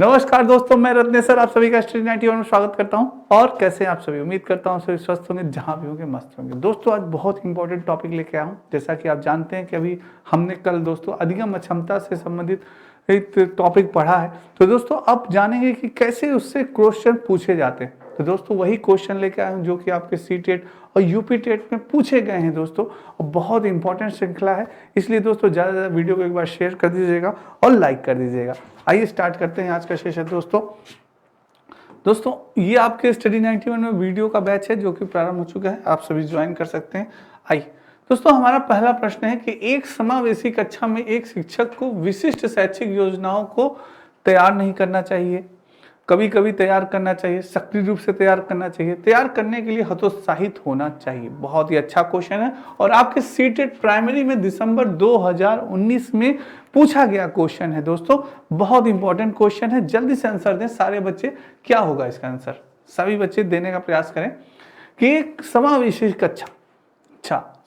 नमस्कार दोस्तों, मैं रत्नेश्वर आप सभी का स्टडी 91 में स्वागत करता हूं। और कैसे हैं आप सभी? उम्मीद करता हूं सभी स्वस्थ होंगे, जहां भी होंगे मस्त होंगे। दोस्तों आज बहुत इंपॉर्टेंट टॉपिक लेके आया हूं। जैसा कि आप जानते हैं कि अभी हमने कल दोस्तों अधिगम अक्षमता से संबंधित एक टॉपिक पढ़ा है। तो दोस्तों अब जानेंगे कि कैसे उससे क्वेश्चन पूछे जाते हैं। तो दोस्तों वही क्वेश्चन लेके आया हूँ जो कि आपके सीटेट और यूपी टेट में पूछे गए हैं दोस्तों, और बहुत इंपॉर्टेंट श्रृंखला है। इसलिए दोस्तों ज़्यादा से ज़्यादा वीडियो को एक बार शेयर कर दीजिएगा और लाइक कर दीजिएगा। आइए स्टार्ट करते हैं आज का सेशन दोस्तों ये आपके स्टडी 91 में वीडियो का बैच है जो कि प्रारंभ हो चुका है। आप सभी ज्वाइन कर सकते हैं। आइए दोस्तों, हमारा पहला प्रश्न है कि एक समावेशी कक्षा में एक शिक्षक को विशिष्ट शैक्षिक योजनाओं को तैयार नहीं करना चाहिए, कभी कभी तैयार करना चाहिए, सक्रिय रूप से तैयार करना चाहिए, तैयार करने के लिए हतोत्साहित होना चाहिए। बहुत ही अच्छा क्वेश्चन है और आपके सीटेट प्राइमरी में दिसंबर 2019 में पूछा गया क्वेश्चन है दोस्तों। बहुत इंपॉर्टेंट क्वेश्चन है, जल्दी से आंसर दें सारे बच्चे। क्या होगा इसका आंसर? सभी बच्चे देने का प्रयास करें कि एक समावेशी कक्षा,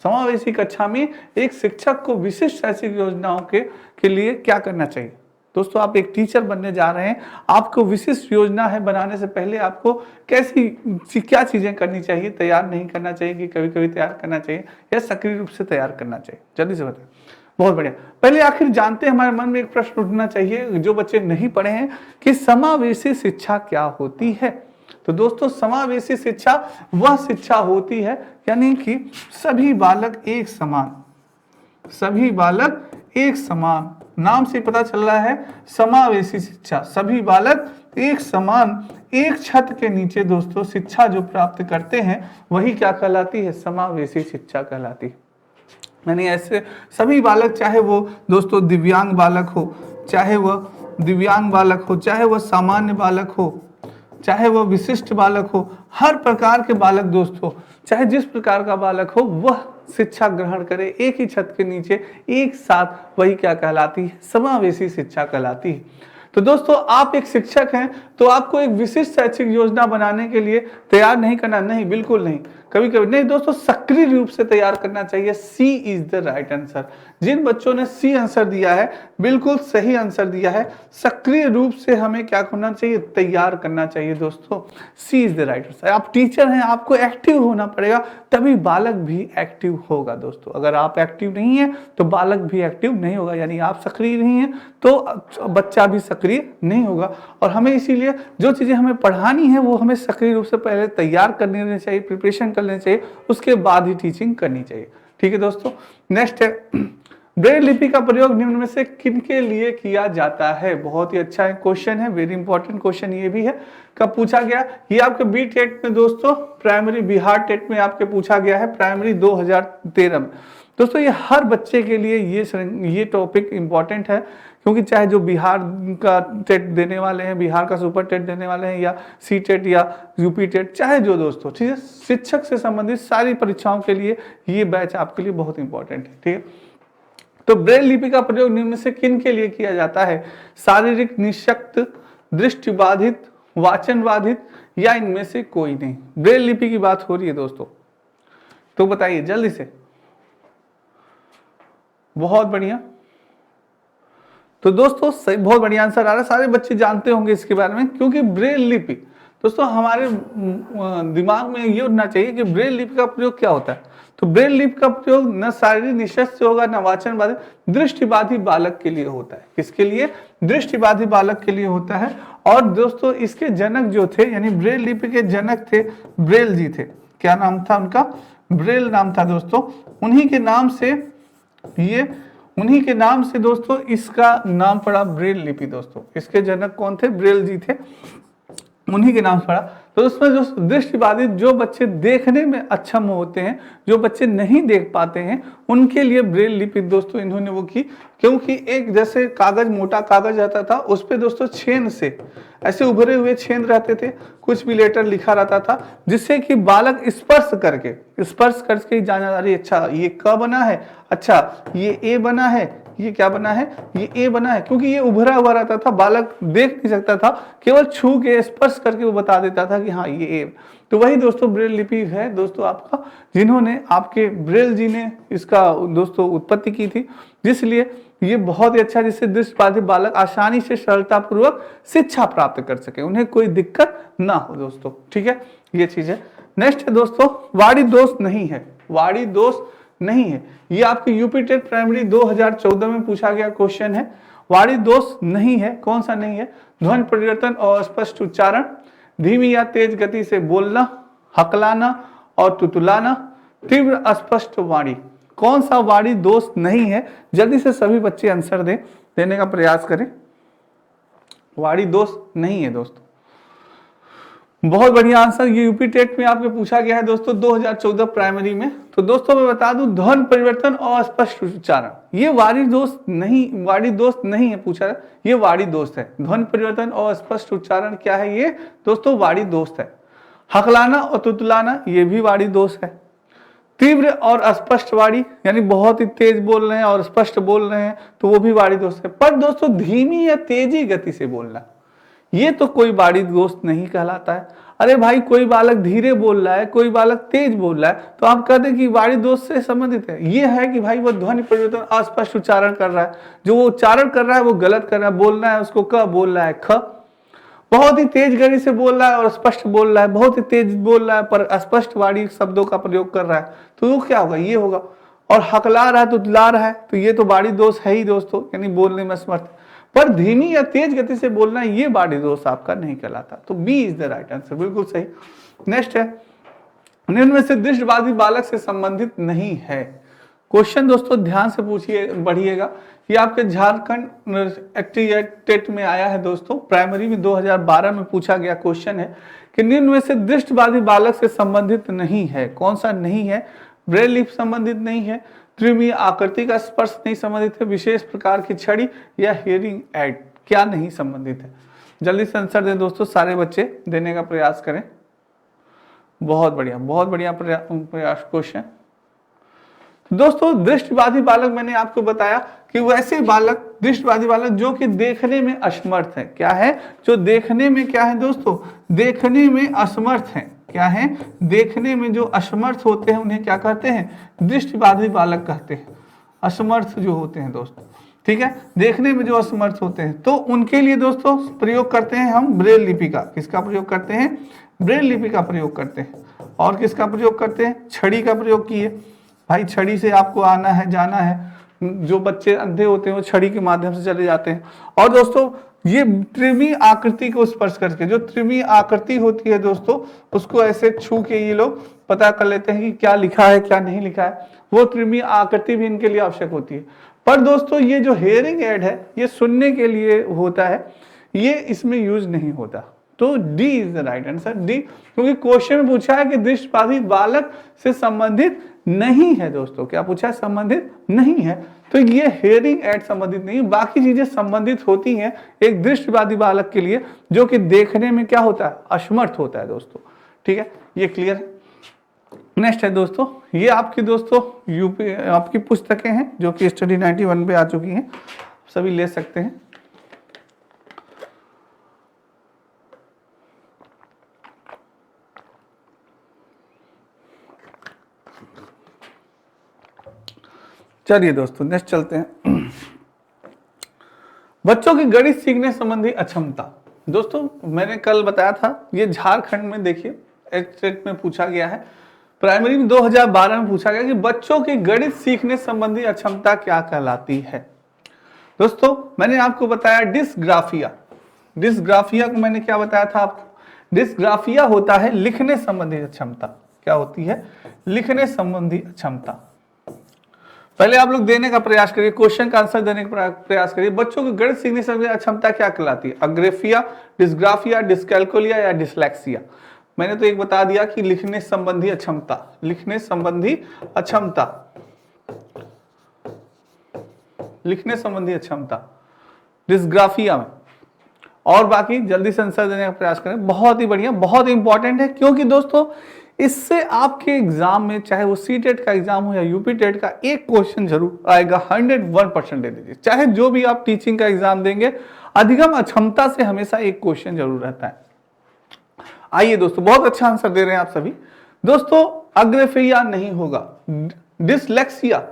समावेशी कक्षा में एक शिक्षक को विशिष्ट शैक्षिक योजनाओं के लिए क्या करना चाहिए। दोस्तों आप एक टीचर बनने जा रहे हैं, आपको विशिष्ट योजना है बनाने से पहले आपको क्या चीजें करनी चाहिए, तैयार नहीं करना चाहिए कि कभी कभी तैयार करना चाहिए या सक्रिय रूप से तैयार करना चाहिए, जल्दी से बताएं। बहुत बढ़िया। पहले आखिर जानते हैं, हमारे मन में एक प्रश्न उठना चाहिए जो बच्चे नहीं पढ़े हैं कि समावेशी शिक्षा क्या होती है। तो दोस्तों समावेशी शिक्षा वह शिक्षा होती है यानी कि सभी बालक एक समान, नाम से पता चल रहा है समावेशी शिक्षा, सभी बालक एक समान एक छत के नीचे दोस्तों शिक्षा जो प्राप्त करते हैं वही क्या कहलाती है? समावेशी शिक्षा कहलाती है। यानी ऐसे सभी बालक, चाहे वो दोस्तों दिव्यांग बालक हो, चाहे वह सामान्य बालक हो, चाहे वह विशिष्ट बालक हो, हर प्रकार के बालक दोस्तों, चाहे जिस प्रकार का बालक हो, वह शिक्षा ग्रहण करे एक ही छत के नीचे एक साथ, वही क्या कहलाती है? समावेशी शिक्षा कहलाती है। तो दोस्तों आप एक शिक्षक हैं तो आपको एक विशिष्ट शैक्षिक योजना बनाने के लिए तैयार नहीं करना, नहीं, बिल्कुल नहीं, कभी कभी नहीं दोस्तों, सक्रिय रूप से तैयार करना चाहिए। सी इज द राइट आंसर। जिन बच्चों ने सी आंसर दिया है बिल्कुल सही आंसर दिया है। सक्रिय रूप से हमें क्या करना चाहिए? तैयार करना चाहिए दोस्तों। सी इज द राइट आंसर। आप टीचर हैं, आपको एक्टिव होना पड़ेगा, तभी बालक भी एक्टिव होगा दोस्तों। अगर आप एक्टिव नहीं है तो बालक भी एक्टिव नहीं होगा, यानी आप सक्रिय नहीं है तो बच्चा भी सक्रिय नहीं होगा। और हमें इसीलिए जो चीजें हमें पढ़ानी है वो हमें सक्रिय रूप से पहले तैयार कर लेनी चाहिए, प्रिपरेशन कर लेनी चाहिए, उसके बाद ही टीचिंग करनी चाहिए। ठीक है दोस्तों, नेक्स्ट है ब्रेल लिपि का प्रयोग निम्न में से किनके लिए किया जाता है? बहुत ही अच्छा क्वेश्चन है, वेरी इंपॉर्टेंट क्वेश्चन ये भी है। कब पूछा गया? ये आपके बी टेट में दोस्तों, प्राइमरी बिहार टेट में आपके पूछा गया है, प्राइमरी 2013 में। दोस्तों ये हर बच्चे के लिए ये टॉपिक इंपॉर्टेंट है, क्योंकि चाहे जो बिहार का टेट देने वाले हैं, बिहार का सुपर टेट देने वाले हैं, या सी टेट या यूपी टेट, चाहे जो दोस्तों, ठीक है, शिक्षक से संबंधित सारी परीक्षाओं के लिए ये बैच आपके लिए बहुत इंपॉर्टेंट है। ठीक है, तो ब्रेल लिपि का प्रयोग निम्न में से किन के लिए किया जाता है? शारीरिक निःशक्त, दृष्टिबाधित, वाचन बाधित, या इनमें से कोई नहीं? ब्रेल लिपि की बात हो रही है दोस्तों, तो बताइए जल्दी से। बहुत बढ़िया। तो दोस्तों बहुत बढ़िया आंसर आ रहा है, सारे बच्चे जानते होंगे इसके बारे में, क्योंकि ब्रेल लिपि दोस्तों हमारे दिमाग में ये होना चाहिए कि ब्रेल लिपि का प्रयोग क्या होता है। तो ब्रेल लिपि का प्रयोग न शारीरिक निःशक्त से होगा, न वाचन बाधित, दृष्टिबाधित बालक के लिए होता है। किसके लिए? दृष्टिबाधित बालक के लिए होता है। और दोस्तों इसके जनक जो थे, यानी ब्रेल लिपि के जनक थे ब्रेल जी थे। क्या नाम था उनका? ब्रेल नाम था दोस्तों। उन्हीं के नाम से दोस्तों इसका नाम पड़ा ब्रेल लिपि। दोस्तों इसके जनक कौन थे? ब्रेल जी थे, उन्हीं के नाम से पड़ा। तो उसमें जो दृष्टिबाधित, जो बच्चे देखने में अक्षम होते हैं, जो बच्चे नहीं देख पाते हैं, उनके लिए ब्रेल लिपि दोस्तों इन्होंने वो की। क्योंकि एक जैसे कागज, मोटा कागज रहता था, उस पे दोस्तों छेद से ऐसे उभरे हुए छेद रहते थे, कुछ भी लेटर लिखा रहता था, जिससे कि बालक स्पर्श करके ही जाना, अरे अच्छा ये क बना है, अच्छा ये ए बना है, ये क्या बना है, ये ए बना है। क्योंकि ये उभरा हुआ रहता था, बालक देख नहीं सकता था, केवल छू के स्पर्श करके वो बता देता था कि हाँ ये ए। तो वही दोस्तों ब्रेल लिपि है दोस्तों आपका, जिन्होंने आपके ब्रेल जी ने इसका दोस्तों उत्पत्ति की थी। जिसलिए ये बहुत ही अच्छा, जिससे दृष्टिबाधित बालक आसानी से सरलता पूर्वक शिक्षा प्राप्त कर सके, उन्हें कोई दिक्कत ना हो दोस्तों। ठीक है, ये चीज है। नेक्स्ट है दोस्तों, वाणी दोष नहीं है। वाणी दोष नहीं है, ये आपके यूपी टेट प्राइमरी 2014 में पूछा गया क्वेश्चन है। वाणी दोष नहीं है, कौन सा नहीं है? ध्वनि परिवर्तन और स्पष्ट उच्चारण, धीमी या तेज गति से बोलना, हकलाना और तुतलाना, तीव्र अस्पष्ट वाणी। कौन सा वाणी दोष नहीं है? जल्दी से सभी बच्चे आंसर देने का प्रयास करें। वाणी दोष नहीं है दोस्तों, बहुत बढ़िया आंसर। ये यूपी टेट में आपके पूछा गया है दोस्तों 2014 प्राइमरी में। तो दोस्तों मैं बता दूं, ध्वनि परिवर्तन और स्पष्ट उच्चारण, ये वाणी दोष नहीं है पूछा, ये वाणी दोष है। ध्वनि परिवर्तन और स्पष्ट उच्चारण क्या है? ये दोस्तों वाणी दोष है। हकलाना और तुतलाना, ये भी वाणी दोष है। तीव्र और अस्पष्ट वाणी, यानी बहुत ही तेज बोल रहे हैं और स्पष्ट बोल रहे हैं, तो वो भी वाणी दोष है। पर दोस्तों धीमी या तेजी गति से बोलना, ये तो कोई वाणी दोष नहीं कहलाता है। अरे भाई, कोई बालक धीरे बोल रहा है, कोई बालक तेज बोल रहा है, तो आप कहते हैं कि वाणी दोष से संबंधित है। ये है कि भाई वो ध्वनि परिवर्तन अस्पष्ट उच्चारण कर रहा है, जो वो उच्चारण कर रहा है वो गलत कर रहा है, बोलना है उसको क बोल रहा है ख, बहुत ही तेज गति से बोल रहा है और स्पष्ट बोल रहा है, बहुत ही तेज बोल रहा है पर अस्पष्ट वाणी शब्दों का प्रयोग कर रहा है, तो वो क्या होगा? ये होगा। और हकला रहा है, तुतला रहा है, तो ये तो वाणी दोष है ही दोस्तों, यानी बोलने में असमर्थ। पर धीमी या तेज गति से बोलना, ये वाणी दोष आपका नहीं कहलाता। तो B is the right answer, बिल्कुल सही। नेक्स्ट है, निम्न में से दृष्टिबाधित बालक से संबंधित नहीं है। क्वेश्चन दोस्तों ध्यान से पूछिए, बढ़िएगा। ये आपके झारखंड टेट में आया है दोस्तों, प्राइमरी में 2012 में पूछा गया क्वेश्चन है कि निम्न में से दृष्टिबाधित बालक से संबंधित नहीं है। कौन सा नहीं है? ब्रेल लिप संबंधित नहीं है, त्रिमीय आकृति का स्पर्श नहीं संबंधित है, विशेष प्रकार की छड़ी या हियरिंग एड, क्या नहीं संबंधित है? जल्दी से आंसर दें दोस्तों, सारे बच्चे देने का प्रयास करें। बहुत बढ़िया प्रयास क्वेश्चन। दोस्तों दृष्टिबाधित बालक, मैंने आपको बताया कि वैसे बालक, दृष्टिबाधित बालक जो कि देखने में असमर्थ है। क्या है? जो देखने में क्या है दोस्तों? देखने में असमर्थ है। क्या है? देखने में जो असमर्थ होते हैं उन्हें क्या कहते हैं? दृष्टिबाधित बालक कहते हैं। असमर्थ जो होते हैं दोस्तों, ठीक है, देखने में जो असमर्थ होते हैं, तो उनके लिए दोस्तों प्रयोग करते हैं हम ब्रेल लिपि का। किसका प्रयोग करते हैं? ब्रेल लिपि का प्रयोग करते हैं। और किसका प्रयोग करते हैं? छड़ी का प्रयोग किए। भाई छड़ी से आपको आना है, जाना है। जो बच्चे अंधे होते हैं वो छड़ी के माध्यम से चले जाते हैं। और दोस्तों ये त्रिमीय आकृति को स्पर्श करके, जो त्रिमीय आकृति होती है दोस्तों, उसको ऐसे छू के ये लोग पता कर लेते हैं कि क्या लिखा है क्या नहीं लिखा है। वो त्रिमीय आकृति भी इनके लिए आवश्यक होती है। पर दोस्तों ये जो हियरिंग एड है, ये सुनने के लिए होता है, ये इसमें यूज नहीं होता। तो D is the right answer, D. क्योंकि क्वेश्चन में पूछा है कि दृष्टिबाधित बालक से संबंधित नहीं है दोस्तों। क्या पूछा है? संबंधित नहीं है। तो ये हियरिंग एड संबंधित नहीं, बाकी चीजें संबंधित होती हैं एक दृष्टिबाधित बालक के लिए, जो कि देखने में क्या होता है? असमर्थ होता है दोस्तों। ठीक है, ये क्लियर है। नेक्स्ट है दोस्तों, ये आपकी दोस्तों यूपी आपकी पुस्तकें हैं जो कि स्टडी 91 पे आ चुकी हैं, सभी ले सकते हैं। चलिए दोस्तों नेक्स्ट चलते हैं। बच्चों की गणित सीखने संबंधी अक्षमता। दोस्तों मैंने कल बताया था, ये झारखंड में देखिए एट में पूछा गया है, प्राइमरी में 2012 में पूछा गया कि बच्चों की गणित सीखने संबंधी अक्षमता क्या कहलाती है। दोस्तों मैंने आपको बताया डिस्ग्राफिया। डिस्ग्राफिया को मैंने क्या बताया था आपको? डिस्ग्राफिया होता है लिखने संबंधी अक्षमता। क्या होती है? लिखने संबंधी अक्षमता। पहले आप लोग देने का प्रयास करिए, क्वेश्चन का आंसर देने का प्रयास करिए। बच्चों की गणित सीखने संबंधी अक्षमता क्या कहलाती है? अग्रेफिया, डिस्ग्राफिया, डिस्कैल्कुलिया या डिसलेक्सिया? मैंने तो एक बता दिया कि लिखने संबंधी अक्षमता। लिखने संबंधी अक्षमता, लिखने संबंधी अक्षमता डिस्ग्राफिया में। और बाकी जल्दी से आंसर देने का प्रयास करें। बहुत ही बढ़िया, बहुत इंपॉर्टेंट है, क्योंकि दोस्तों इससे आपके एग्जाम में, चाहे वो सी टेट का एग्जाम हो या यूपी टेट का, एक क्वेश्चन जरूर आएगा। 101% दे दीजिए, चाहे जो भी आप टीचिंग का एग्जाम देंगे, अधिगम अक्षमता से हमेशा एक क्वेश्चन जरूर रहता है। आइए दोस्तों, बहुत अच्छा आंसर दे रहे हैं आप सभी। दोस्तों अग्रेफिया नहीं होगा, डिसलेक्सिया।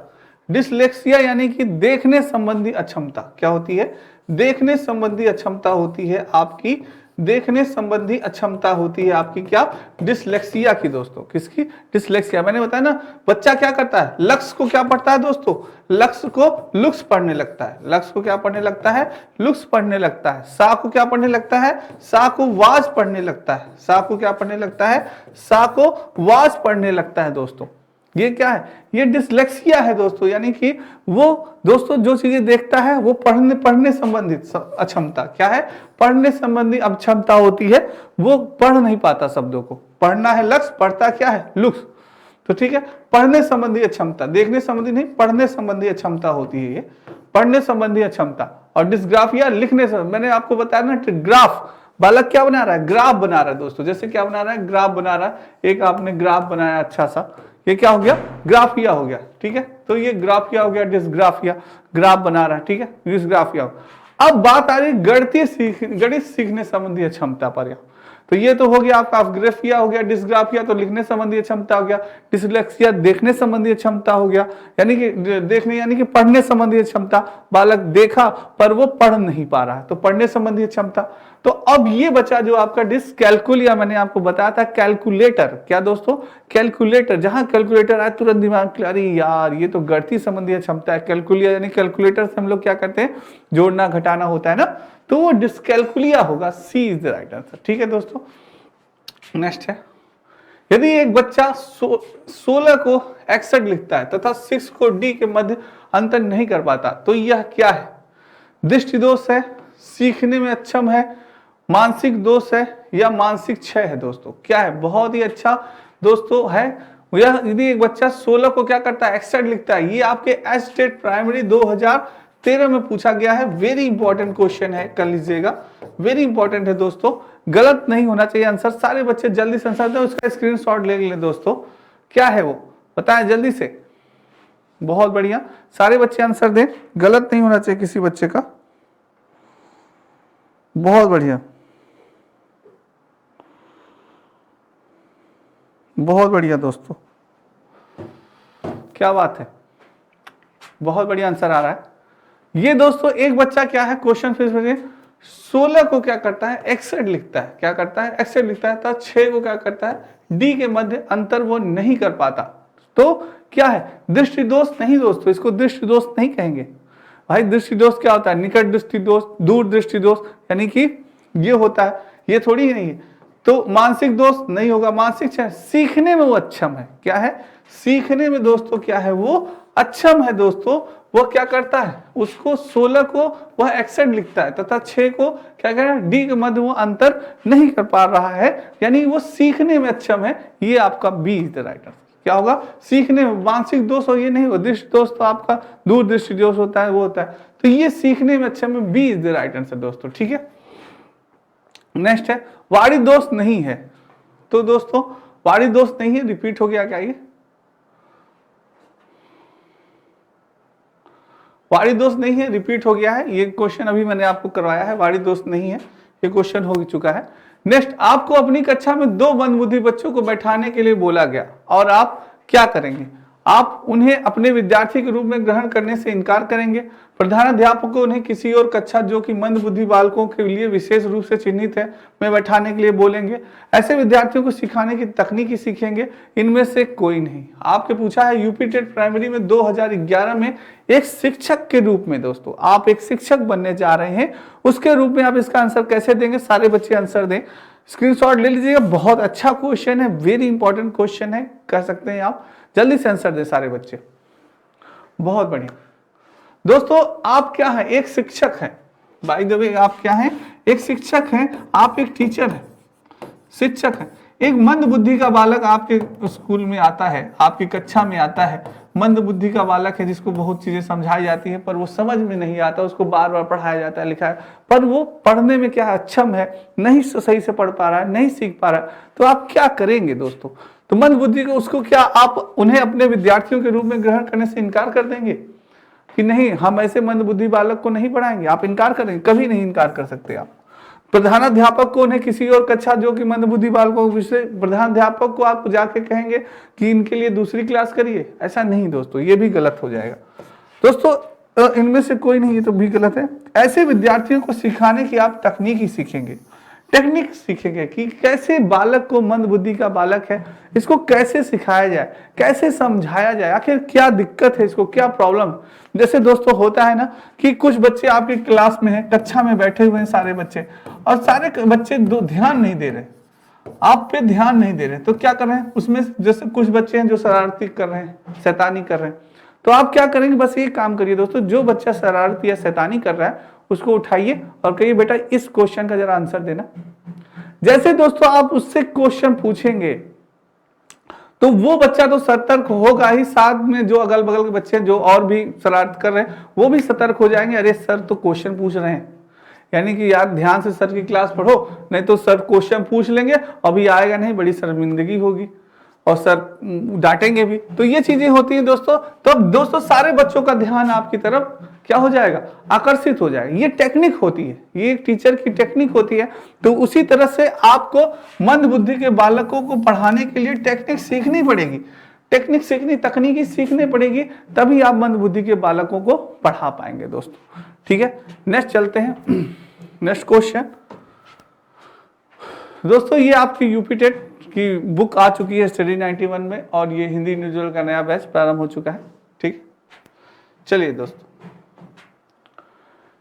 डिसलेक्सिया यानी कि देखने संबंधी अक्षमता। क्या होती है? देखने संबंधी अक्षमता होती है आपकी, देखने संबंधी अक्षमता होती है आपकी क्या? डिसलेक्सिया की दोस्तों। किसकी? डिसलेक्सिया। मैंने बताया ना, बच्चा क्या करता है? लक्ष्य को क्या पढ़ता है दोस्तों? लक्ष्य को लुक्स पढ़ने लगता है। लक्ष्य को क्या पढ़ने लगता है? लुक्स पढ़ने लगता है। सा को क्या पढ़ने लगता है? सा को वाज पढ़ने लगता है। सा को क्या पढ़ने लगता है? सा को वाज पढ़ने लगता है दोस्तों। ये क्या है? ये डिसलेक्सिया है दोस्तों, यानी कि वो दोस्तों जो चीजें देखता है वो पढ़ने संबंधित अक्षमता। क्या है? पढ़ने संबंधी अक्षमता होती है, वो पढ़ नहीं पाता शब्दों को। पढ़ना है लक्ष्य, पढ़ता क्या है? लुक्स। तो ठीक है, पढ़ने संबंधी अक्षमता, देखने संबंधी नहीं, पढ़ने संबंधी अक्षमता होती है ये, पढ़ने संबंधी अक्षमता। और डिस्ग्राफिया लिखने से, मैंने आपको बताया ना, ग्राफ। बालक क्या बना रहा है? ग्राफ बना रहा है दोस्तों। जैसे क्या बना रहा है? ग्राफ बना रहा है। एक आपने ग्राफ बनाया अच्छा सा, ये क्या हो गया? ग्राफिया हो गया। ठीक है, तो ये ग्राफिया हो गया, डिस्ग्राफिया। ग्राफ बना रहा है, ठीक है, डिस्ग्राफिया। अब बात आ रही गणित सीखने संबंधी क्षमता पर। तो ये तो हो गया आपका ग्राफिया हो गया, डिस्ग्राफिया तो लिखने संबंधी क्षमता हो गया, डिसलेक्सिया देखने संबंधी क्षमता हो गया, यानी कि देखने यानी कि पढ़ने संबंधी क्षमता। बालक देखा पर वो पढ़ नहीं पा रहा है, तो पढ़ने संबंधी क्षमता। तो अब ये बचा जो आपका डिसकैलकुलिया, मैंने आपको बताया था कैलकुलेटर। क्या दोस्तों? कैलकुलेटर। जहां कैलकुलेटर आए तुरंत दिमाग, अरे यार ये तो गणितीय संबंधी क्षमता है। कैलकुलिया यानी कैलकुलेटर से हम लोग क्या करते हैं? जोड़ना घटाना होता है ना, तो वो डिसकैलकुलिया होगा। सी इज द राइट आंसर। ठीक है दोस्तों, नेक्स्ट है, यदि एक बच्चा 16 को 61 लिखता है तथा 6 को डी के मध्य अंतर नहीं कर पाता, तो यह क्या है? दृष्टि दोष है, सीखने में अक्षम है, मानसिक दोष है, या मानसिक क्षय है दोस्तों? क्या है? बहुत ही अच्छा दोस्तों है यह। यदि एक बच्चा 16 को क्या करता है? 61 लिखता है। ये आपके एज स्टेट प्राइमरी 2013 में पूछा गया है। वेरी इंपॉर्टेंट क्वेश्चन है, कर लीजिएगा, वेरी इंपॉर्टेंट है दोस्तों। गलत नहीं होना चाहिए आंसर। सारे बच्चे जल्दी से आंसर दें, उसका स्क्रीनशॉट ले लें दोस्तों। क्या है वो बताएं जल्दी से। बहुत बढ़िया, सारे बच्चे आंसर दें, गलत नहीं होना चाहिए किसी बच्चे का। बहुत बढ़िया, बहुत बढ़िया दोस्तों, क्या बात है, बहुत बढ़िया आंसर आ रहा है। ये दोस्तों एक बच्चा क्या है, क्वेश्चन फिर से 16 को क्या करता है? 61 लिखता है। क्या करता है? 61 लिखता है। तो 6 को क्या करता है? डी के मध्य अंतर वो नहीं कर पाता। तो क्या है? दृष्टि दोष नहीं दोस्तों, इसको दृष्टि दोष नहीं कहेंगे भाई। दृष्टि दोष क्या होता है? निकट दृष्टि दोष, दूर दृष्टि दोष, यानी कि ये होता है, ये थोड़ी ही नहीं है। तो मानसिक दोष नहीं होगा, मानसिक सीखने में वो अक्षम है। क्या है? सीखने में दोस्तों क्या है? वो अक्षम है दोस्तों। वो क्या करता है? उसको 16 को वह 61 लिखता है तथा 6 को क्या कर रहा है? डी के मध्य वो अंतर नहीं कर पा रहा है, यानी वो सीखने में अक्षम है। ये आपका B is the right answer. क्या होगा? सीखने में। मानसिक दोष और ये नहीं होगा, दृष्टि दोष तो आपका दूर दृष्टि दोष होता है, वो होता है। तो ये सीखने में अक्षम है, B is the right answer दोस्तों। ठीक है, नेक्स्ट है, वाणी दोष नहीं है। तो दोस्तों वाणी दोष नहीं है, रिपीट हो गया क्या? ये वाणी दोष नहीं है, रिपीट हो गया है। ये क्वेश्चन अभी मैंने आपको करवाया है, वाणी दोष नहीं है, ये क्वेश्चन हो चुका है। नेक्स्ट, आपको अपनी कक्षा में 2 मंदबुद्धि बच्चों को बैठाने के लिए बोला गया और आप क्या करेंगे? आप उन्हें अपने विद्यार्थी के रूप में ग्रहण करने से इनकार करेंगे। प्रधानाध्यापक को उन्हें किसी और कक्षा जो कि मंदबुद्धि बालकों के लिए विशेष रूप से चिन्हित है में बैठाने के लिए बोलेंगे। ऐसे विद्यार्थियों को सिखाने की तकनीकी सीखेंगे। इनमें से कोई नहीं। आपके पूछा है यूपी टेट प्राइमरी में 2011 में एक शिक्षक के रूप में दोस्तों, आप एक शिक्षक बनने जा रहे हैं, उसके रूप में आप इसका आंसर कैसे देंगे? सारे बच्चे आंसर दें, स्क्रीनशॉट ले लीजिएगा। बहुत अच्छा क्वेश्चन है, वेरी इंपॉर्टेंट क्वेश्चन है, कह सकते हैं आप। जल्दी से आंसर दे सारे बच्चे। बहुत बढ़िया दोस्तों, आप क्या हैं? एक शिक्षक हैं। बाय द वे आप क्या हैं? एक शिक्षक हैं, आप एक टीचर हैं, शिक्षक हैं। एक मंद बुद्धि का बालक आपके स्कूल में आता है, आपकी कक्षा में आता है। मंद बुद्धि का बालक है जिसको बहुत चीजें समझाई जाती है पर वो समझ में नहीं आता, उसको बार बार पढ़ाया जाता है, लिखाया, पर वो पढ़ने में क्या अक्षम है, नहीं सही से पढ़ पा रहा है, नहीं सीख पा रहा है। तो आप क्या करेंगे दोस्तों? तो मंद बुद्धि को उसको क्या आप उन्हें अपने विद्यार्थियों के रूप में ग्रहण करने से इनकार कर देंगे कि नहीं हम ऐसे मंद बुद्धि बालक को नहीं पढ़ाएंगे? आप इनकार करेंगे? कभी नहीं इनकार कर सकते आप। प्रधानाध्यापक को उन्हें किसी और कक्षा जो कि मंदबुद्धि बालकों को विषय, प्रधानाध्यापक को आप जाके कहेंगे कि इनके लिए दूसरी क्लास करिए? ऐसा नहीं दोस्तों, ये भी गलत हो जाएगा। दोस्तों इनमें से कोई नहीं, ये तो भी गलत है। ऐसे विद्यार्थियों को सिखाने की आप तकनीक ही सीखेंगे, टेक्निक सीखेंगे कि कैसे बालक को, मंद बुद्धि का बालक है, इसको कैसे सिखाया जाए, कैसे समझाया जाए, आखिर क्या दिक्कत है इसको, क्या प्रॉब्लम। जैसे दोस्तों होता है ना कि कुछ बच्चे आपकी क्लास में हैं, कक्षा में बैठे हुए हैं सारे बच्चे, और सारे बच्चे ध्यान नहीं दे रहे, आप पे ध्यान नहीं दे रहे, तो क्या कर रहे हैं उसमें, जैसे कुछ बच्चे हैं जो शरारती कर रहे हैं, शैतानी कर रहे हैं, तो आप क्या करेंगे, बस ये काम करिए दोस्तों, जो बच्चा शरारती या शैतानी कर रहा है उसको उठाइए और कहिए बेटा इस क्वेश्चन का जरा आंसर देना। जैसे दोस्तों आप उससे क्वेश्चन पूछेंगे तो वो बच्चा तो सतर्क होगा ही, साथ में जो अगल बगल के बच्चे जो और भी शरारत कर रहे हैं वो भी सतर्क हो जाएंगे, अरे सर तो क्वेश्चन पूछ रहे हैं, यानी कि यार ध्यान से सर की क्लास पढ़ो, नहीं तो सर क्वेश्चन पूछ लेंगे, अभी आएगा नहीं, बड़ी शर्मिंदगी होगी और सर डांटेंगे भी। तो ये चीजें होती हैं दोस्तों। तो अब दोस्तों सारे बच्चों का ध्यान आपकी तरफ क्या हो जाएगा, आकर्षित हो जाएगा। ये टेक्निक होती है, ये एक टीचर की टेक्निक होती है। तो उसी तरह से आपको मंद बुद्धि के बालकों को पढ़ाने के लिए टेक्निक सीखनी पड़ेगी, टेक्निक सीखनी, तकनीकी सीखनी पड़ेगी, तभी आप मंद बुद्धि के बालकों को पढ़ा पाएंगे दोस्तों। ठीक है, नेक्स्ट चलते हैं, नेक्स्ट क्वेश्चन। दोस्तों ये आपकी यूपी टेट की बुक आ चुकी है स्टडी 91 में, और ये हिंदी इंडिविजुअल का नया बैच प्रारंभ हो चुका है। ठीक, चलिए दोस्तों,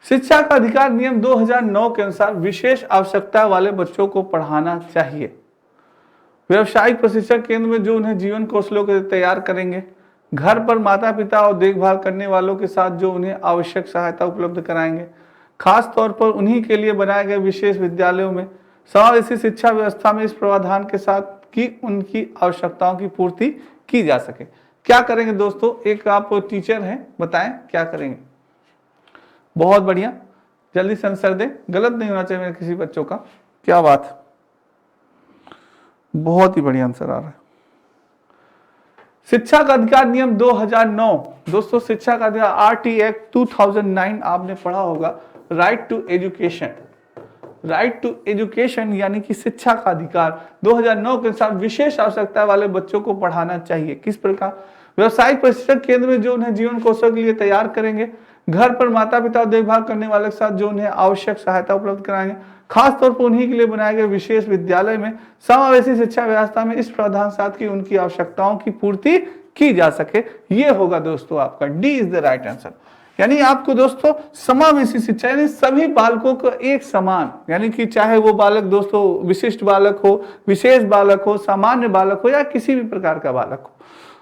शिक्षा का अधिकार नियम 2009 के अनुसार विशेष आवश्यकता वाले बच्चों को पढ़ाना चाहिए। व्यवसायिक प्रशिक्षण केंद्र में जो उन्हें जीवन कौशलों के लिए तैयार करेंगे, घर पर माता पिता और देखभाल करने वालों के साथ जो उन्हें आवश्यक सहायता उपलब्ध कराएंगे, खास तौर पर उन्हीं के लिए बनाए गए विशेष विद्यालयों में समावेशी शिक्षा व्यवस्था में इस प्रावधान के साथ कि उनकी आवश्यकताओं की पूर्ति की जा सके। क्या करेंगे दोस्तों, एक आप टीचर हैं, बताएं क्या करेंगे। बहुत बढ़िया, जल्दी से आंसर दें, गलत नहीं होना चाहिए मेरे किसी बच्चों का। क्या बात, बहुत ही बढ़िया आंसर आ रहा है। शिक्षा का अधिकार नियम 2009, दोस्तों शिक्षा का अधिकार आरटी एक्ट 2009 आपने पढ़ा होगा, right to education. Right to education यानी कि शिक्षा का अधिकार 2009 के अनुसार विशेष आवश्यकता वाले बच्चों को पढ़ाना चाहिए। किस प्रकार, व्यवसायिक प्रशिक्षण केंद्र में जो उन्हें जीवन कौशल के लिए तैयार करेंगे, घर पर माता पिता और देखभाल करने वाले के साथ जो उन्हें आवश्यक सहायता उपलब्ध कराएंगे, खासतौर पर उन्हीं के लिए बनाए गए विशेष विद्यालय में समावेशी शिक्षा व्यवस्था में इस प्रावधान साथ की उनकी आवश्यकताओं की पूर्ति की जा सके। ये होगा दोस्तों आपका D is the right answer. यानी आपको दोस्तों समावेशी शिक्षा, यानी सभी बालकों को एक समान, यानी कि चाहे वो बालक दोस्तों विशिष्ट बालक हो, विशेष बालक हो, सामान्य बालक हो या किसी भी प्रकार का बालक हो,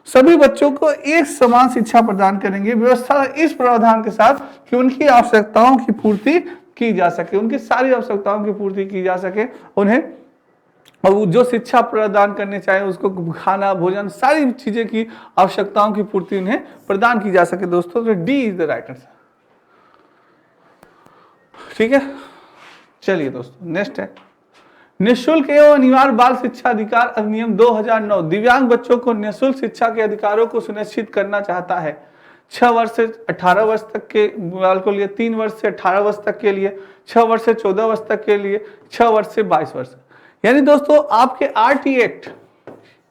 सभी बच्चों को एक समान शिक्षा प्रदान करेंगे व्यवस्था इस प्रावधान के साथ कि उनकी आवश्यकताओं की पूर्ति की जा सके, उनकी सारी आवश्यकताओं की पूर्ति की जा सके, उन्हें और जो शिक्षा प्रदान करने चाहे उसको खाना भोजन सारी चीजें की आवश्यकताओं की पूर्ति उन्हें प्रदान की जा सके दोस्तों। तो D is the right answer. ठीक है, चलिए दोस्तों नेक्स्ट है, निःशुल्क एवं अनिवार्य बाल शिक्षा अधिकार अधिनियम 2009 दिव्यांग बच्चों को निःशुल्क शिक्षा के अधिकारों को सुनिश्चित करना चाहता है। 6 वर्ष से 18 वर्ष तक के बालकों के लिए, 3 वर्ष से 18 वर्ष तक के लिए, 6 वर्ष से 14 वर्ष तक के लिए, 6 वर्ष से 22 वर्ष। यानी दोस्तों आपके आरटी एक्ट,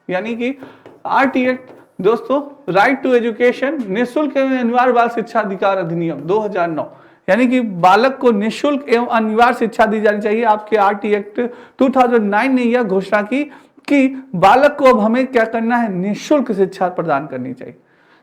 यानी कि आरटी एक्ट दोस्तों राइट टू एजुकेशन निःशुल्क एवं अनिवार्य बाल शिक्षा अधिकार अधिनियम 2009, यानी कि बालक को निःशुल्क एवं अनिवार्य शिक्षा दी जानी चाहिए। आपके आरटी एक्ट 2009 ने यह घोषणा की कि बालक को अब हमें क्या करना है, निःशुल्क शिक्षा प्रदान करनी चाहिए,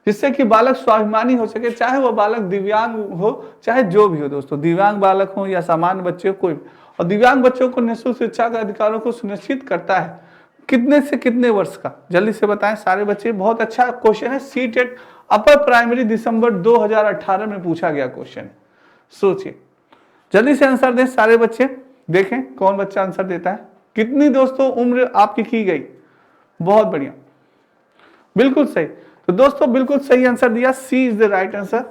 जिससे कि बालक स्वाभिमानी हो सके, चाहे वह बालक दिव्यांग हो, चाहे जो भी हो दोस्तों, दिव्यांग बालक हो या सामान्य बच्चे हो, कोई भी। और दिव्यांग बच्चों को निःशुल्क शिक्षा के अधिकारों को सुनिश्चित करता है। कितने से कितने वर्ष का, जल्दी से बताएं सारे बच्चे। बहुत अच्छा क्वेश्चन है, सीटेट अपर प्राइमरी दिसंबर 2018 में पूछा गया क्वेश्चन है। सोचिए, जल्दी से आंसर दें सारे बच्चे, देखें कौन बच्चा आंसर देता है। कितनी दोस्तों उम्र आपकी की गई, बहुत बढ़िया, बिल्कुल सही। तो दोस्तों बिल्कुल सही आंसर दिया, सी इज द राइट आंसर।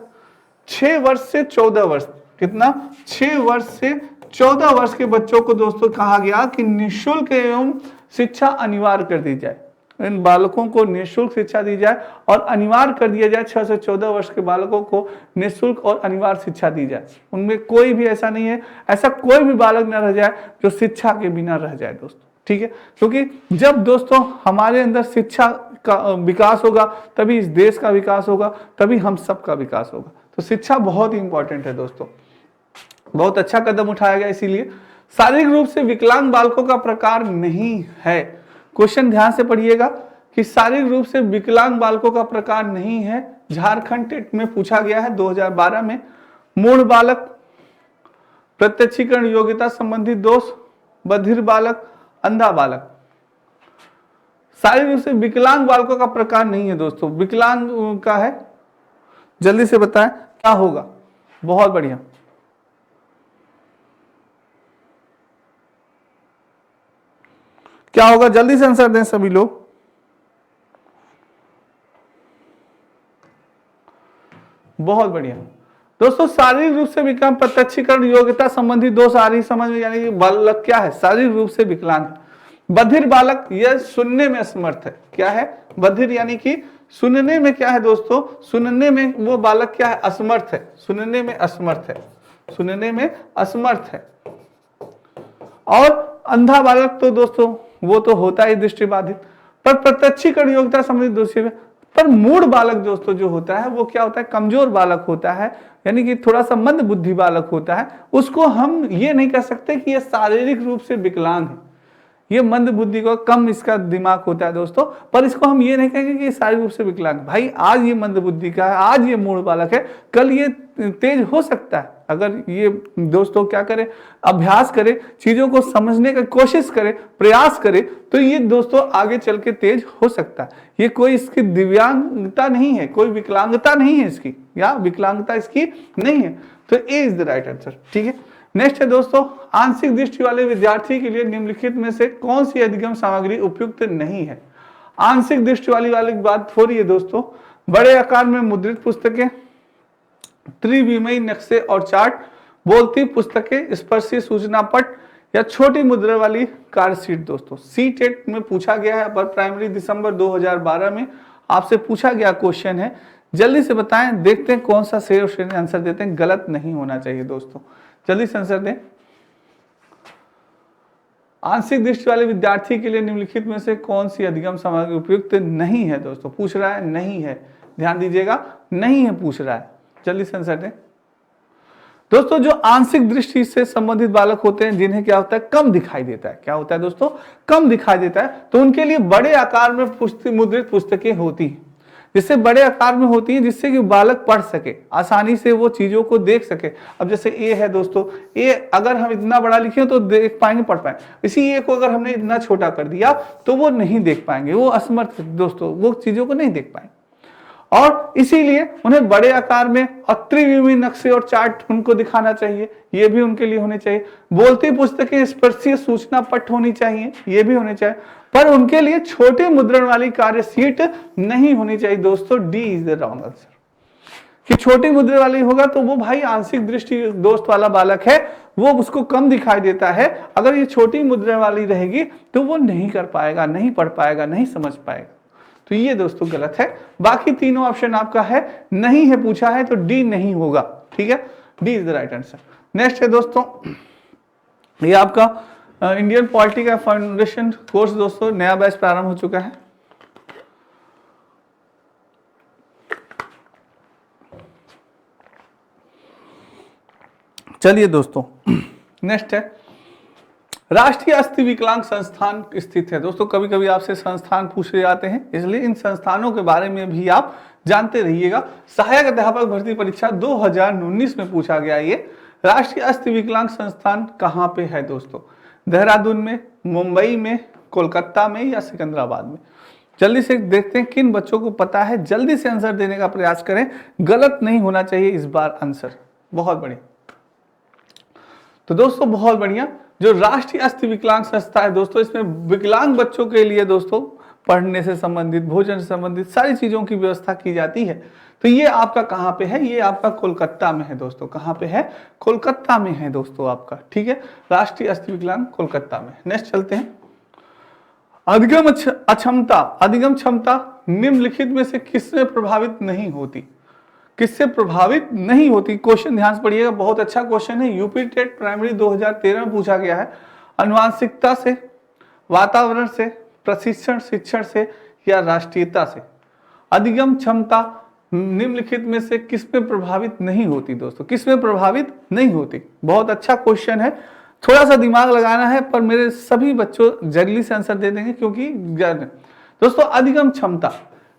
6 वर्ष से 14 वर्ष, कितना, 6 वर्ष से 14 वर्ष के बच्चों को दोस्तों कहा गया कि निःशुल्क एवं शिक्षा अनिवार्य कर दी जाए। इन बालकों को निःशुल्क शिक्षा दी जाए और अनिवार्य कर दिया जाए। 6 से 14 वर्ष के बालकों को निःशुल्क और अनिवार्य शिक्षा दी जाए। उनमें कोई भी ऐसा नहीं है, ऐसा कोई भी बालक न रह जाए जो शिक्षा के बिना रह जाए दोस्तों। ठीक है, क्योंकि जब दोस्तों हमारे अंदर शिक्षा का विकास होगा तभी इस देश का विकास होगा, तभी हम सबका विकास होगा। तो शिक्षा बहुत ही इंपॉर्टेंट है दोस्तों, बहुत अच्छा कदम उठाया गया। इसीलिए शारीरिक रूप से विकलांग बालकों का प्रकार नहीं है। क्वेश्चन ध्यान से पढ़िएगा कि शारीरिक रूप से विकलांग बालकों का प्रकार नहीं है। झारखंड टेट में पूछा गया है 2012 में। मूढ़ बालक, प्रत्यक्षीकरण योग्यता संबंधी दोष, बधिर बालक, अंधा बालक। शारीरिक रूप से विकलांग बालकों का प्रकार नहीं है दोस्तों, विकलांग का है। जल्दी से बताएं क्या होगा। बहुत बढ़िया, क्या होगा, जल्दी से आंसर दें सभी लोग। बहुत बढ़िया दोस्तों, शारीरिक रूप से विकलांग, प्रत्यक्षीकरण योग्यता संबंधी दोष आ रही समझ में, यानी कि बालक क्या है, शारीरिक रूप से विकलांग है। बधिर बालक, यह सुनने में असमर्थ है। क्या है बधिर, यानी कि सुनने में क्या है दोस्तों, सुनने में वो बालक क्या है, असमर्थ है, सुनने में असमर्थ है, सुनने में असमर्थ है। और अंधा बालक तो दोस्तों वो तो होता ही दृष्टिबाधित। पर प्रत्यक्षीकरण योग्यता संबंधित दोषी है। पर मूढ़ बालक दोस्तों जो होता है वो क्या होता है, कमजोर बालक होता है, यानी कि थोड़ा सा मंद बुद्धि बालक होता है। उसको हम ये नहीं कह सकते कि ये शारीरिक रूप से विकलांग है, ये मंद बुद्धि को कम इसका दिमाग होता है दोस्तों, पर इसको हम ये नहीं कहेंगे कि शारीरिक रूप से विकलांग। भाई आज ये मंद बुद्धि का है, आज ये मूढ़ बालक है, कल ये तेज हो सकता है। अगर ये दोस्तों क्या करे, अभ्यास करे, चीजों को समझने की कोशिश करे, प्रयास करे, तो ये दोस्तों आगे चल के तेज हो सकता है। ये कोई इसकी दिव्यांगता नहीं है, कोई विकलांगता नहीं है इसकी, या विकलांगता इसकी नहीं है। तो ए इज द राइट आंसर। ठीक है, नेक्स्ट है दोस्तों, आंशिक दृष्टि वाले विद्यार्थी के लिए निम्नलिखित में से कौन सी अधिगम सामग्री उपयुक्त नहीं है। आंशिक दृष्टि वाली की बात हो रही है दोस्तों। बड़े आकार में मुद्रित पुस्तकें, त्रिविमीय नक्शे और चार्ट, बोलती पुस्तकें, स्पर्शी सूचना पट, या छोटी मुद्रा वाली कार्ड शीट। दोस्तों सी टेट में पूछा गया है, अपर प्राइमरी दिसंबर 2012 में आपसे पूछा गया क्वेश्चन है। जल्दी से बताएं, देखते हैं कौन सा सही और सही आंसर देते हैं। गलत नहीं होना चाहिए दोस्तों, जल्दी से आंसर दें। आंशिक दृष्टि वाले विद्यार्थी के लिए निम्नलिखित में से कौन सी अधिगम सामग्री उपयुक्त नहीं है। दोस्तों पूछ रहा है, नहीं है, ध्यान दीजिएगा, नहीं है पूछ रहा है। जल्दी से आंसर दें। दोस्तों जो आंशिक दृष्टि से संबंधित बालक होते हैं, जिन्हें क्या होता है, कम दिखाई देता है। क्या होता है दोस्तों, कम दिखाई देता है, तो उनके लिए बड़े आकार में मुद्रित पुस्तकें होती हैं, जिससे बड़े आकार में होती है, जिससे कि बालक पढ़ सके, आसानी से वो चीजों को देख सके। अब जैसे ए है दोस्तों, ए अगर हम इतना बड़ा लिखें तो देख पाएंगे, पढ़ पाएंगे। इसी ए को अगर हमने इतना छोटा कर दिया तो वो नहीं देख पाएंगे, वो असमर्थ दोस्तों, वो चीजों को नहीं देख पाएंगे। और इसीलिए उन्हें बड़े आकार में त्रिविमीय नक्शे और चार्ट उनको दिखाना चाहिए, ये भी उनके लिए होने चाहिए। बोलती पुस्तकें, स्पर्शीय सूचना पट होनी चाहिए, ये भी होने चाहिए। पर उनके लिए छोटे मुद्रण वाली कार्य शीट नहीं होनी चाहिए। दोस्तों D is the wrong answer. कि छोटी मुद्रण वाली होगा तो वो भाई आंशिक दृष्टि दोस्त वाला बालक है, वो उसको कम दिखाई देता है। अगर ये छोटी मुद्रण वाली रहेगी तो वो नहीं कर पाएगा, नहीं पढ़ पाएगा, नहीं समझ पाएगा। तो ये दोस्तों गलत है। बाकी तीनों ऑप्शन आपका है, नहीं है पूछा है तो डी नहीं होगा। ठीक है, D is the right answer. Next है दोस्तों, ये आपका इंडियन पॉलिटी का फाउंडेशन कोर्स दोस्तों, नया बैच प्रारंभ हो चुका है। चलिए दोस्तों, नेक्स्ट है राष्ट्रीय अस्थि विकलांग संस्थान स्थित है। दोस्तों कभी कभी आपसे संस्थान पूछे जाते हैं, इसलिए इन संस्थानों के बारे में भी आप जानते रहिएगा। सहायक अध्यापक भर्ती परीक्षा 2019 में पूछा गया। ये राष्ट्रीय अस्थि विकलांग संस्थान कहाँ पे है दोस्तों, देहरादून में, मुंबई में, कोलकाता में या सिकंदराबाद में। जल्दी से देखते हैं किन बच्चों को पता है, जल्दी से आंसर देने का प्रयास करें, गलत नहीं होना चाहिए इस बार आंसर। बहुत बढ़िया, तो दोस्तों बहुत बढ़िया। जो राष्ट्रीय अस्थि विकलांग संस्था है दोस्तों, इसमें विकलांग बच्चों के लिए दोस्तों पढ़ने से संबंधित, भोजन से संबंधित सारी चीजों की व्यवस्था की जाती है। तो ये आपका कहाँ पे है, ये आपका कोलकाता में है दोस्तों। कहाँ पे है, कोलकाता में है दोस्तों आपका। ठीक है, राष्ट्रीय अस्थि विकलांग कोलकाता में। नेक्स्ट चलते हैं, अधिगम अक्षमता, अधिगम क्षमता निम्नलिखित में से किससे प्रभावित नहीं होती, किससे प्रभावित नहीं होती। क्वेश्चन ध्यान से पढ़िएगा, बहुत अच्छा क्वेश्चन है, यूपी टेट प्राइमरी 2013 में पूछा गया है। अनुवांशिकता से, वातावरण से, प्रशिक्षण शिक्षण से या राष्ट्रीयता से? अधिगम क्षमता निम्नलिखित में से किसमें प्रभावित नहीं होती दोस्तों? किसमें प्रभावित नहीं होती? बहुत अच्छा क्वेश्चन है, थोड़ा सा दिमाग लगाना है, पर मेरे सभी बच्चों जल्दी से आंसर दे देंगे क्योंकि दोस्तों अधिगम क्षमता,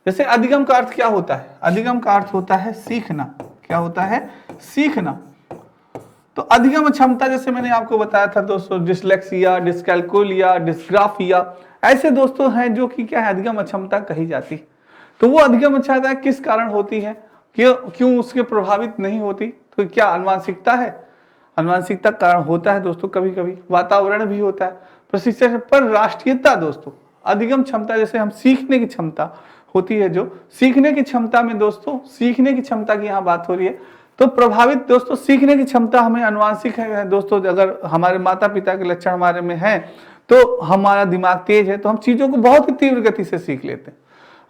जैसे अधिगम का अर्थ क्या होता है? अधिगम का अर्थ होता है सीखना। क्या होता है? सीखना। तो अधिगम क्षमता जैसे मैंने आपको बताया था दोस्तों, डिसलेक्सिया, डिस्कैल्कुलिया, डिस्ग्राफिया, ऐसे दोस्तों हैं जो कि क्या है, अधिगम अक्षमता कही जाती है। तो वो अधिगम अक्षमता किस कारण होती है, क्यों उसके प्रभावित नहीं होती? तो क्या आनुवांशिकता है? आनुवांशिकता कारण होता है दोस्तों, कभी कभी वातावरण भी होता है, प्रशिक्षण, पर राष्ट्रीयता दोस्तों, अधिगम क्षमता जैसे हम सीखने की क्षमता होती है, जो सीखने की क्षमता में दोस्तों, सीखने की क्षमता की यहाँ बात हो रही है, तो प्रभावित दोस्तों सीखने की क्षमता हमें आनुवांशिक है दोस्तों। अगर हमारे माता पिता के लक्षण हमारे में है तो हमारा दिमाग तेज है, तो हम चीजों को बहुत ही तीव्र गति से सीख लेते हैं।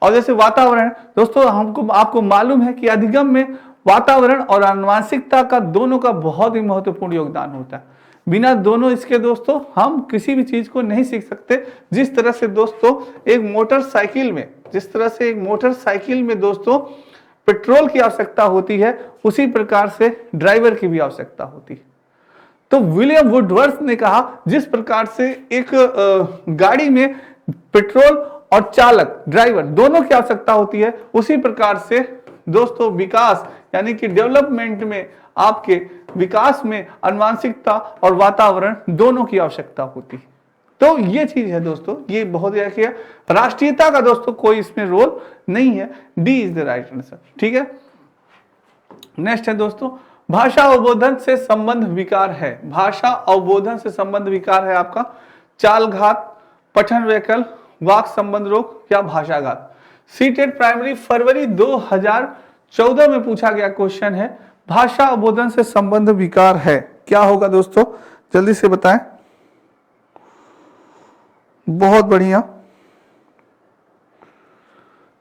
और जैसे वातावरण दोस्तों, हमको आपको मालूम है कि अधिगम में वातावरण और आनुवांशिकता का दोनों का बहुत ही महत्वपूर्ण योगदान होता है। बिना दोनों इसके दोस्तों हम किसी भी चीज को नहीं सीख सकते। जिस तरह से दोस्तों एक मोटरसाइकिल में, जिस तरह से एक मोटरसाइकिल में दोस्तों पेट्रोल की आवश्यकता होती है, उसी प्रकार से ड्राइवर की भी आवश्यकता होती है। तो विलियम वुडवर्थ ने कहा, जिस प्रकार से एक गाड़ी में पेट्रोल और चालक, ड्राइवर दोनों की आवश्यकता होती है, उसी प्रकार से दोस्तों विकास यानी कि डेवलपमेंट में, आपके विकास में आनुवांशिकता और वातावरण दोनों की आवश्यकता होती है। तो ये चीज है दोस्तों, ये बहुत ही राष्ट्रीयता का दोस्तों कोई इसमें रोल नहीं है। D is the right answer. ठीक है, नेक्स्ट है दोस्तों, भाषा अवबोधन से संबंध विकार है। भाषा अवबोधन से संबंध विकार है आपका चालघात, पठन वैकल्य, वाक संबंध रोग या भाषाघात। सीटेट प्राइमरी फरवरी 2014 में पूछा गया क्वेश्चन है, भाषा अवबोधन से संबंध विकार है, क्या होगा दोस्तों? जल्दी से बताएं। बहुत बढ़िया,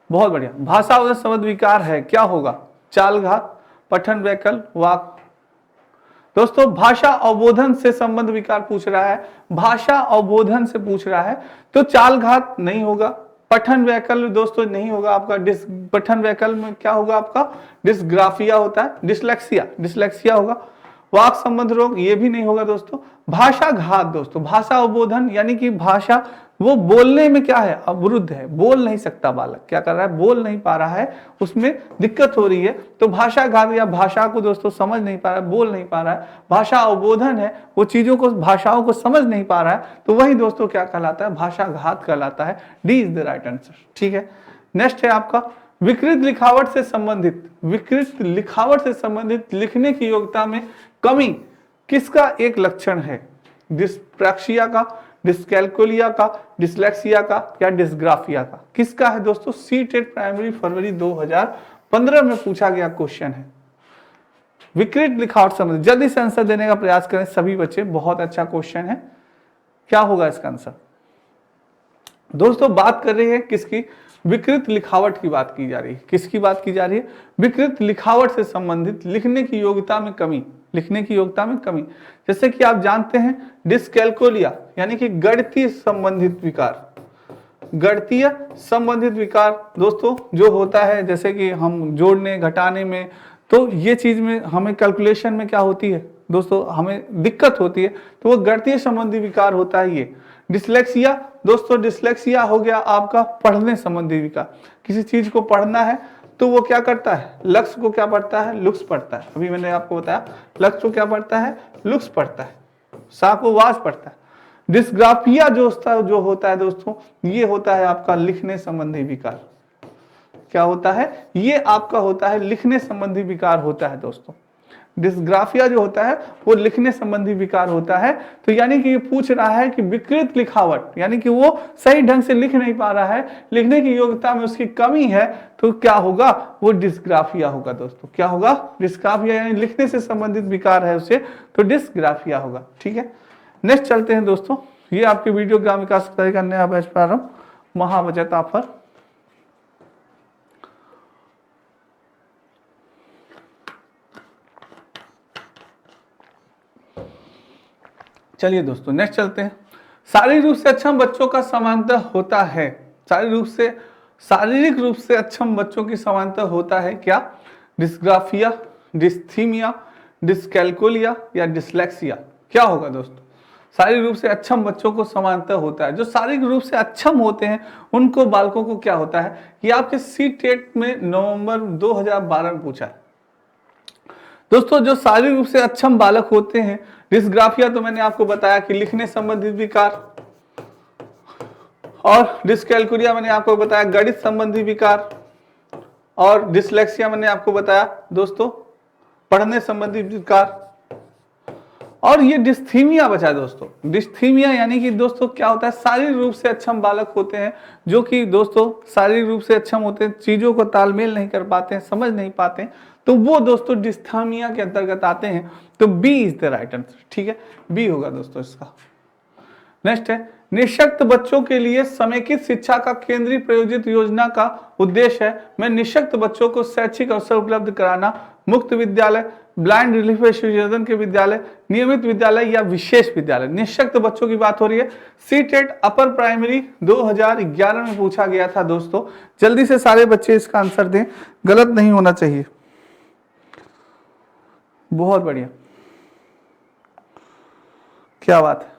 बहुत बढ़िया। भाषा अवबोधन संबंध विकार है, क्या होगा? चालघात, पठन वैकल्य, वाक। दोस्तों भाषा अवबोधन से संबंध विकार पूछ रहा है, भाषा अवबोधन से पूछ रहा है, तो चालघात नहीं होगा, पठन वैकल्य दोस्तों नहीं होगा आपका। पठन वैकल्य में क्या होगा आपका? डिस्ग्राफिया होता है, डिसलेक्सिया, डिसलेक्सिया होगा। वाक संबंध रोग ये भी नहीं होगा दोस्तों। भाषा घात दोस्तों, भाषा अवबोधन यानी कि भाषा वो बोलने में क्या है? अवरुद्ध है, बोल नहीं सकता बालक, क्या कर रहा है? बोल नहीं पा रहा है, उसमें दिक्कत हो रही है, तो भाषा घात या भाषा को दोस्तों समझ नहीं पा रहा है, बोल नहीं पा रहा है। भाषा अवबोधन है, वो चीजों को, भाषाओं को समझ नहीं पा रहा है, तो वही दोस्तों क्या कहलाता है? भाषा घात कहलाता है। D is the right answer. ठीक है, नेक्स्ट है आपका विकृत लिखावट से संबंधित, विकृत लिखावट से संबंधित लिखने की योग्यता में कमी किसका एक लक्षण है? डिस्प्रैक्सिया का, डिस्कैल्कुलिया का, डिसलेक्सिया का या डिस्ग्राफिया का? किसका है दोस्तों? सीटेट प्राइमरी फरवरी 2015 में पूछा गया क्वेश्चन है। विकृत लिखावट संबंधित, जल्दी से आंसर देने का प्रयास करें सभी बच्चे, बहुत अच्छा क्वेश्चन है। क्या होगा इसका आंसर? दोस्तों बात कर रही है किसकी? विकृत लिखावट की बात की जा रही है। किसकी बात की जा रही है? विकृत लिखावट से संबंधित लिखने की योग्यता में कमी, लिखने की योग्यता में कमी। जैसे कि आप जानते हैं डिस्कैल्कुलिया यानी कि गणितीय संबंधित विकार, गणितीय संबंधित विकार दोस्तों जो होता है, जैसे कि हम जोड़ने घटाने में, तो ये चीज में हमें कैलकुलेशन में क्या होती है दोस्तों, हमें दिक्कत होती है, तो वो गणितीय संबंधी विकार होता है ये। डिसलेक्सिया दोस्तों, डिसलेक्सिया हो गया आपका पढ़ने संबंधी विकार। किसी चीज को पढ़ना है तो वो क्या करता है? लक्ष्य को क्या पढ़ता है? लुक्स पढ़ता है। अभी मैंने आपको बताया लक्ष्य को क्या पढ़ता है? लुक्स पढ़ता है। सा को वास पढ़ता है। डिस्ग्राफिया जो होता है दोस्तों, ये होता है आपका लिखने संबंधी विकार। क्या होता है? ये आपका होता है लिखने संबंधी विकार होता है दोस्तों। डिस्ग्राफिया जो होता है वो लिखने संबंधी विकार होता है। तो यानी कि ये पूछ रहा है कि विकृत लिखावट यानी कि वो सही ढंग से लिख नहीं पा रहा है, लिखने की योग्यता में उसकी कमी है, तो क्या होगा? वो डिस्ग्राफिया होगा दोस्तों। क्या होगा? डिस्ग्राफिया यानी लिखने से संबंधित विकार है उसे, तो डिस्ग्राफिया होगा। ठीक है, नेक्स्ट चलते हैं दोस्तों। ये आपके वीडियो ग्राम विकास का नया बैच प्रारंभ, महाबचत ऑफर। चलिए दोस्तों नेक्स्ट चलते हैं। शारीरिक रूप से अक्षम बच्चों का समानता होता है, शारीरिक रूप से अक्षम बच्चों की समानता होता है क्या? डिस्ग्राफिया, डिस्थीमिया, डिस्कैल्कुलिया या डिसलेक्सिया? क्या होगा दोस्तों? शारीरिक रूप से अक्षम बच्चों को समानता होता है। जो शारीरिक रूप से अक्षम होते हैं उनको बालकों को क्या होता है? ये आपके सी टेट में नवंबर 2012 में पूछा है दोस्तों। जो शारीरिक रूप से अक्षम बालक होते हैं, डिस्ग्राफिया तो मैंने आपको बताया कि लिखने संबंधित विकार, और डिस्कैल्कुलिया मैंने आपको बताया गणित संबंधी विकार, और डिसलेक्सिया मैंने आपको बताया दोस्तों पढ़ने संबंधी विकार, और ये डिस्थीमिया बचा दोस्तों। डिस्थीमिया यानी कि दोस्तों क्या होता है? शारीरिक रूप से अक्षम बालक होते हैं जो कि दोस्तों शारीरिक रूप से अक्षम होते हैं, चीजों को तालमेल नहीं कर पाते हैं, समझ नहीं पाते हैं, तो वो दोस्तों डिस्थीमिया के अंतर्गत आते हैं। तो B is the right answer, ठीक है, बी होगा दोस्तों इसका। नेक्स्ट है, निःशक्त बच्चों के लिए समेकित शिक्षा का केंद्रीय प्रायोजित योजना का उद्देश्य है में निःशक्त बच्चों को शैक्षिक अवसर उपलब्ध कराना, मुक्त विद्यालय, ब्लाइंड रिलीफ एसोसिएशन के विद्यालय, नियमित विद्यालय या विशेष विद्यालय। निःशक्त बच्चों की बात हो रही है। सीटेट अपर प्राइमरी 2011 में पूछा गया था दोस्तों। जल्दी से सारे बच्चे इसका आंसर दें, गलत नहीं होना चाहिए। बहुत बढ़िया, क्या बात है।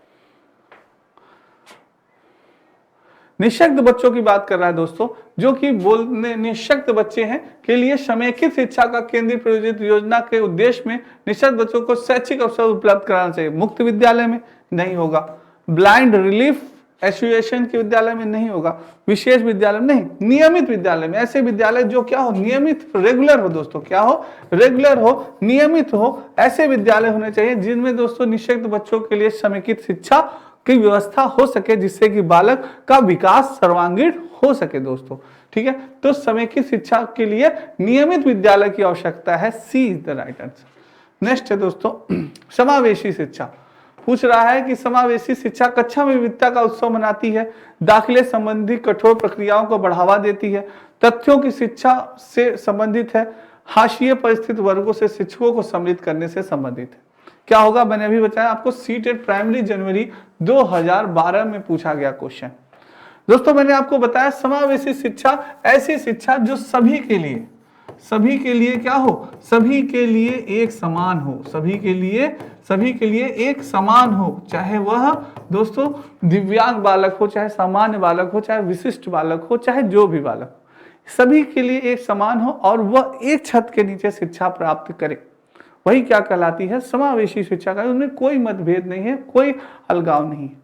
निःशक्त बच्चों की बात कर रहा है दोस्तों, जो कि बोलने निःशक्त बच्चे हैं के लिए समेकित शिक्षा का केंद्रीय प्रायोजित योजना के उद्देश्य में निःशक्त बच्चों को शैक्षिक अवसर उपलब्ध कराना चाहिए। मुक्त विद्यालय में नहीं होगा, ब्लाइंड रिलीफ एसोसिएशन के विद्यालय में नहीं होगा, विशेष विद्यालय में नहीं, नियमित विद्यालय में। ऐसे विद्यालय जो क्या हो? नियमित, रेगुलर हो दोस्तों। क्या हो? रेगुलर हो, नियमित हो, ऐसे विद्यालय होने चाहिए जिनमें दोस्तों निःशक्त बच्चों के लिए समेकित शिक्षा की व्यवस्था हो सके, जिससे कि बालक का विकास सर्वांगीण हो सके दोस्तों, ठीक है। तो समेकित शिक्षा के लिए नियमित विद्यालय की आवश्यकता है, C is the right answer. Next है दोस्तों, समावेशी शिक्षा। पूछ रहा है कि समावेशी शिक्षा कक्षा में विविधता का उत्सव मनाती है, दाखिले संबंधी कठोर प्रक्रियाओं को बढ़ावा देती है, तथ्यों की शिक्षा से संबंधित है, हाशिए परिस्थित वर्गों से शिक्षकों को सम्मिलित करने से संबंधित है। क्या होगा? मैंने अभी बताया आपको, सीटेट प्राइमरी जनवरी 2012 में पूछा गया क्वेश्चन। दोस्तों मैंने आपको बताया समावेशी शिक्षा ऐसी शिक्षा जो सभी के लिए क्या हो? सभी के लिए एक समान हो, सभी के लिए एक समान हो, चाहे वह दोस्तों दिव्यांग बालक हो, चाहे सामान्य बालक हो, चाहे विशिष्ट बालक हो, चाहे जो भी बालक, सभी के लिए एक समान हो और वह एक छत के नीचे शिक्षा प्राप्त करे। वही क्या कहलाती है? समावेशी शिक्षा का। उनमें कोई मतभेद नहीं है, कोई अलगाव नहीं है।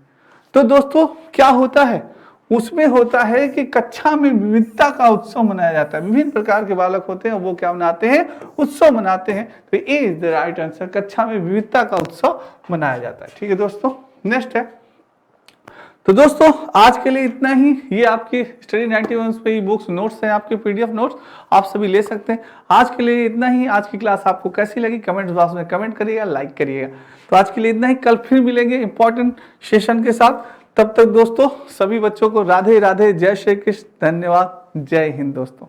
तो दोस्तों क्या होता है? उसमें होता है कि कक्षा में विविधता का उत्सव मनाया जाता है। विभिन्न प्रकार के बालक होते हैं, वो क्या मनाते हैं? उत्सव मनाते हैं। तो ए इज द राइट आंसर, कक्षा में विविधता का उत्सव मनाया जाता है, ठीक है दोस्तों। नेक्स्ट है, तो दोस्तों आज के लिए इतना ही। ये आपकी स्टडी 91 पे ई बुक्स नोट्स हैं, आपके पीडीएफ नोट्स आप सभी ले सकते हैं। आज के लिए इतना ही। आज की क्लास आपको कैसी लगी कमेंट बॉक्स में कमेंट करिएगा, लाइक करिएगा। तो आज के लिए इतना ही, कल फिर मिलेंगे इंपॉर्टेंट सेशन के साथ। तब तक दोस्तों सभी बच्चों को राधे राधे, जय श्री कृष्ण, धन्यवाद, जय हिंद दोस्तों।